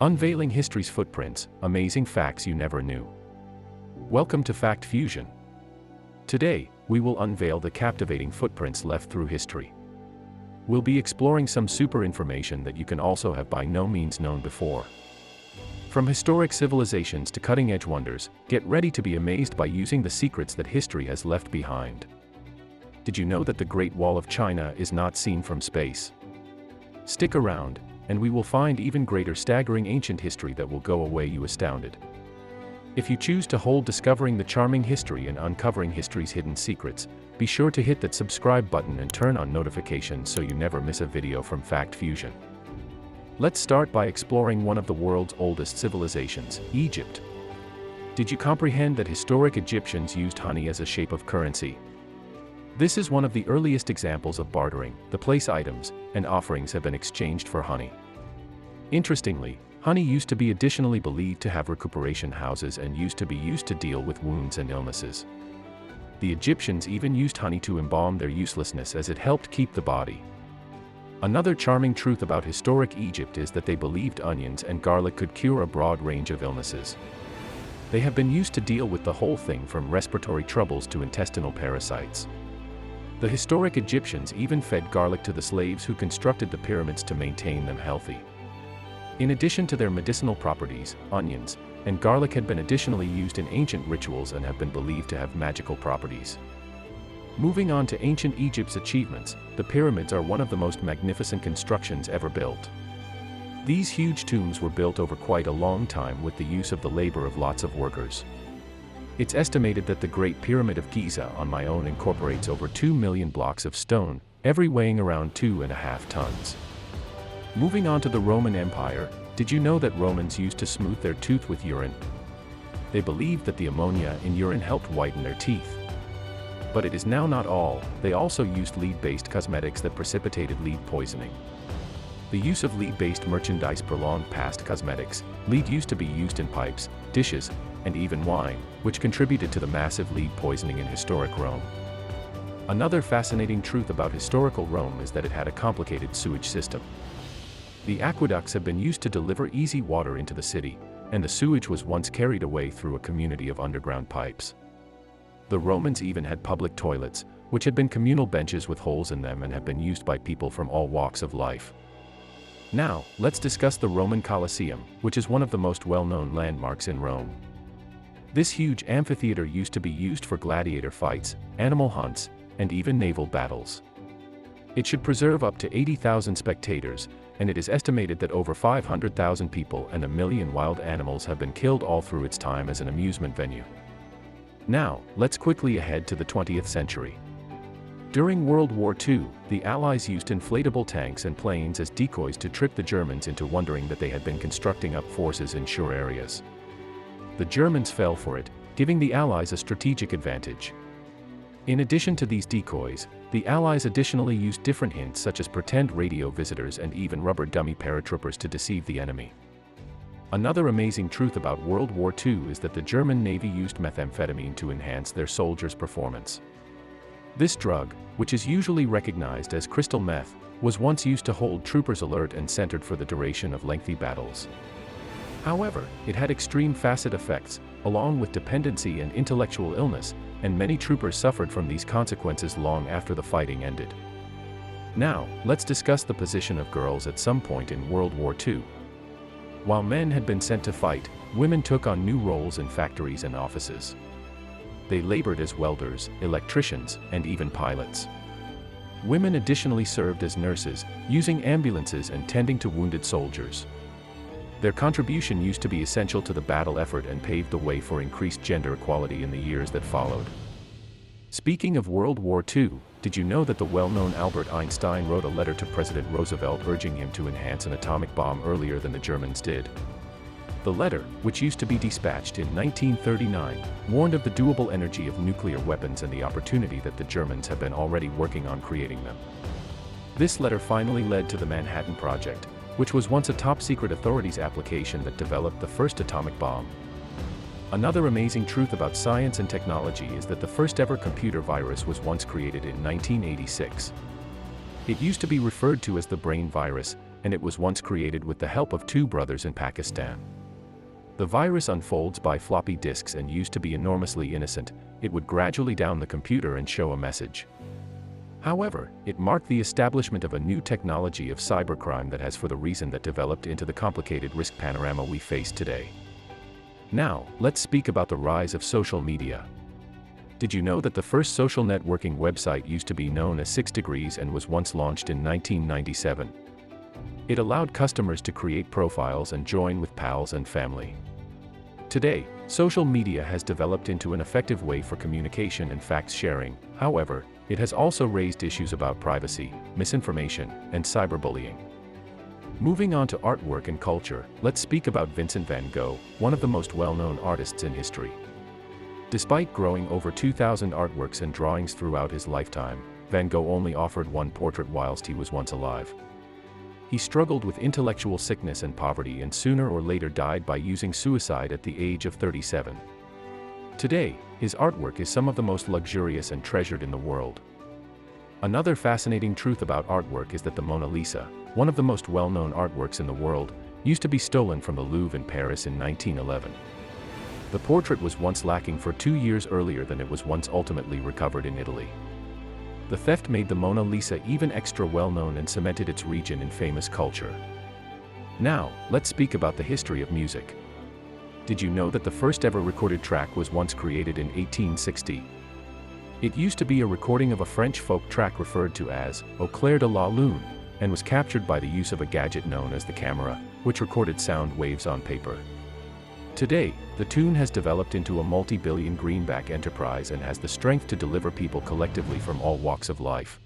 Unveiling history's footprints, amazing facts you never knew. Welcome to Fact Fusion. Today, we will unveil the captivating footprints left through history. We'll be exploring some super information that you can also have by no means known before. From historic civilizations to cutting-edge wonders, get ready to be amazed by using the secrets that history has left behind. Did you know that the Great Wall of China is not seen from space? Stick around, and we will find even greater staggering ancient history that will go away you astounded. If you choose to hold discovering the charming history and uncovering history's hidden secrets, be sure to hit that subscribe button and turn on notifications so you never miss a video from Fact Fusion. Let's start by exploring one of the world's oldest civilizations, Egypt. Did you comprehend that historic Egyptians used honey as a shape of currency? This is one of the earliest examples of bartering. The place items and offerings have been exchanged for honey. Interestingly, honey used to be additionally believed to have recuperation houses and used to deal with wounds and illnesses. The Egyptians even used honey to embalm their uselessness as it helped keep the body. Another charming truth about historic Egypt is that they believed onions and garlic could cure a broad range of illnesses. They have been used to deal with the whole thing from respiratory troubles to intestinal parasites. The historic Egyptians even fed garlic to the slaves who constructed the pyramids to maintain them healthy. In addition to their medicinal properties, onions and garlic had been additionally used in ancient rituals and have been believed to have magical properties. Moving on to ancient Egypt's achievements, the pyramids are one of the most magnificent constructions ever built. These huge tombs were built over quite a long time with the use of the labor of lots of workers. It's estimated that the Great Pyramid of Giza on my own incorporates over 2 million blocks of stone, every weighing around 2.5 tons. Moving on to the Roman Empire, did you know that Romans used to smooth their tooth with urine? They believed that the ammonia in urine helped whiten their teeth. But it is now not all, they also used lead-based cosmetics that precipitated lead poisoning. The use of lead-based merchandise prolonged past cosmetics. Lead used to be used in pipes, dishes, and even wine, which contributed to the massive lead poisoning in historic Rome. Another fascinating truth about historical Rome is that it had a complicated sewage system. The aqueducts have been used to deliver easy water into the city, and the sewage was once carried away through a community of underground pipes. The Romans even had public toilets, which had been communal benches with holes in them and have been used by people from all walks of life. Now, let's discuss the Roman Colosseum, which is one of the most well-known landmarks in Rome. This huge amphitheater used to be used for gladiator fights, animal hunts, and even naval battles. It should preserve up to 80,000 spectators, and it is estimated that over 500,000 people and 1 million wild animals have been killed all through its time as an amusement venue. Now, let's quickly ahead to the 20th century. During World War II, the Allies used inflatable tanks and planes as decoys to trick the Germans into wondering that they had been constructing up forces in sure areas. The Germans fell for it, giving the Allies a strategic advantage. In addition to these decoys, the Allies additionally used different hints such as pretend radio visitors and even rubber dummy paratroopers to deceive the enemy. Another amazing truth about World War II is that the German Navy used methamphetamine to enhance their soldiers' performance. This drug, which is usually recognized as crystal meth, was once used to hold troopers alert and centered for the duration of lengthy battles. However, it had extreme facet effects, along with dependency and intellectual illness, and many troopers suffered from these consequences long after the fighting ended. Now, let's discuss the position of girls at some point in World War II. While men had been sent to fight, women took on new roles in factories and offices. They labored as welders, electricians, and even pilots. Women additionally served as nurses, using ambulances and tending to wounded soldiers. Their contribution used to be essential to the battle effort and paved the way for increased gender equality in the years that followed. Speaking of World War II, did you know that the well-known Albert Einstein wrote a letter to President Roosevelt urging him to enhance an atomic bomb earlier than the Germans did? The letter, which used to be dispatched in 1939, warned of the doable energy of nuclear weapons and the opportunity that the Germans have been already working on creating them. This letter finally led to the Manhattan Project, which was once a top-secret authorities application that developed the first atomic bomb. Another amazing truth about science and technology is that the first ever computer virus was once created in 1986. It used to be referred to as the brain virus, and it was once created with the help of two brothers in Pakistan. The virus unfolds by floppy disks and used to be enormously innocent. It would gradually down the computer and show a message. However, it marked the establishment of a new technology of cybercrime that has for the reason that developed into the complicated risk panorama we face today. Now, let's speak about the rise of social media. Did you know that the first social networking website used to be known as 6 Degrees and was once launched in 1997? It allowed customers to create profiles and join with pals and family. Today, social media has developed into an effective way for communication and fact sharing. However, it has also raised issues about privacy, misinformation, and cyberbullying. Moving on to artwork and culture, let's speak about Vincent van Gogh, one of the most well-known artists in history. Despite growing over 2,000 artworks and drawings throughout his lifetime, Van Gogh only offered one portrait whilst he was once alive. He struggled with intellectual sickness and poverty and sooner or later died by using suicide at the age of 37. Today, his artwork is some of the most luxurious and treasured in the world. Another fascinating truth about artwork is that the Mona Lisa, one of the most well-known artworks in the world, used to be stolen from the Louvre in Paris in 1911. The portrait was once lacking for 2 years earlier than it was once ultimately recovered in Italy. The theft made the Mona Lisa even extra well-known and cemented its region in famous culture. Now, let's speak about the history of music. Did you know that the first ever recorded track was once created in 1860? It used to be a recording of a French folk track referred to as Au clair de la lune, and was captured by the use of a gadget known as the camera, which recorded sound waves on paper. Today, the tune has developed into a multi-billion greenback enterprise and has the strength to deliver people collectively from all walks of life.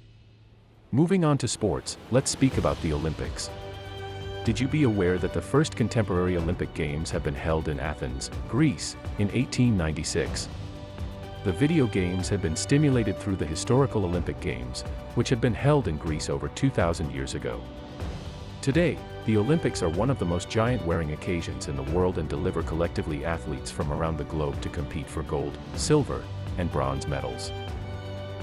Moving on to sports, let's speak about the Olympics. Did you be aware that the first contemporary Olympic Games have been held in Athens, Greece, in 1896? The video games had been stimulated through the historical Olympic Games, which had been held in Greece over 2,000 years ago. Today, the Olympics are one of the most giant-wearing occasions in the world and deliver collectively athletes from around the globe to compete for gold, silver, and bronze medals.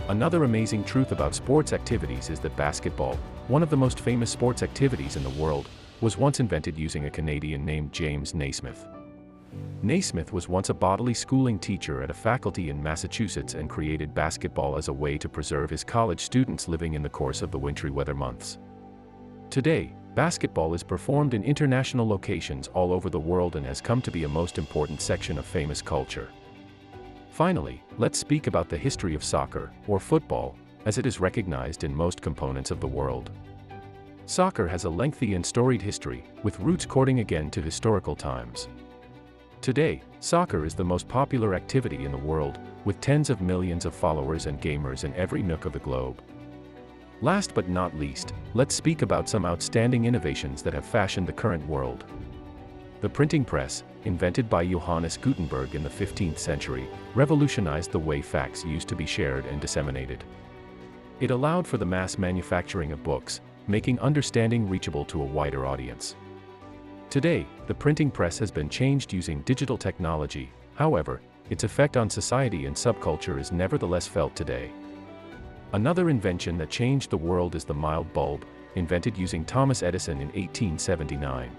Another amazing truth about sports activities is that basketball, one of the most famous sports activities in the world, was once invented using a Canadian named James Naismith. Naismith was once a bodily schooling teacher at a faculty in Massachusetts and created basketball as a way to preserve his college students living in the course of the wintry weather months. Today, basketball is performed in international locations all over the world and has come to be a most important section of famous culture. Finally, let's speak about the history of soccer, or football, as it is recognized in most components of the world. Soccer has a lengthy and storied history, with roots courting again to historical times. Today, soccer is the most popular activity in the world, with tens of millions of followers and gamers in every nook of the globe. Last but not least, let's speak about some outstanding innovations that have fashioned the current world. The printing press, invented by Johannes Gutenberg in the 15th century, revolutionized the way facts used to be shared and disseminated. It allowed for the mass manufacturing of books, making understanding reachable to a wider audience. Today, the printing press has been changed using digital technology. However, its effect on society and subculture is nevertheless felt today. Another invention that changed the world is the mild bulb, invented using Thomas Edison in 1879.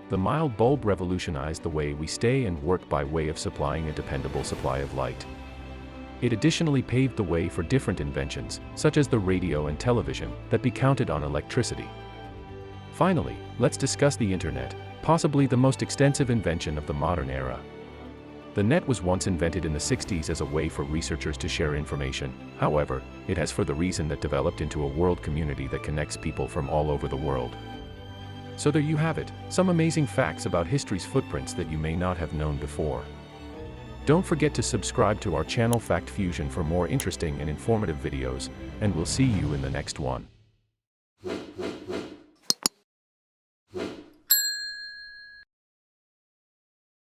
The mild bulb revolutionized the way we stay and work by way of supplying a dependable supply of light. It additionally paved the way for different inventions, such as the radio and television, that be counted on electricity. Finally, let's discuss the internet, possibly the most extensive invention of the modern era. The net was once invented in the 60s as a way for researchers to share information. However, it has for the reason that developed into a world community that connects people from all over the world. So there you have it, some amazing facts about history's footprints that you may not have known before. Don't forget to subscribe to our channel Fact Fusion for more interesting and informative videos, and we'll see you in the next one.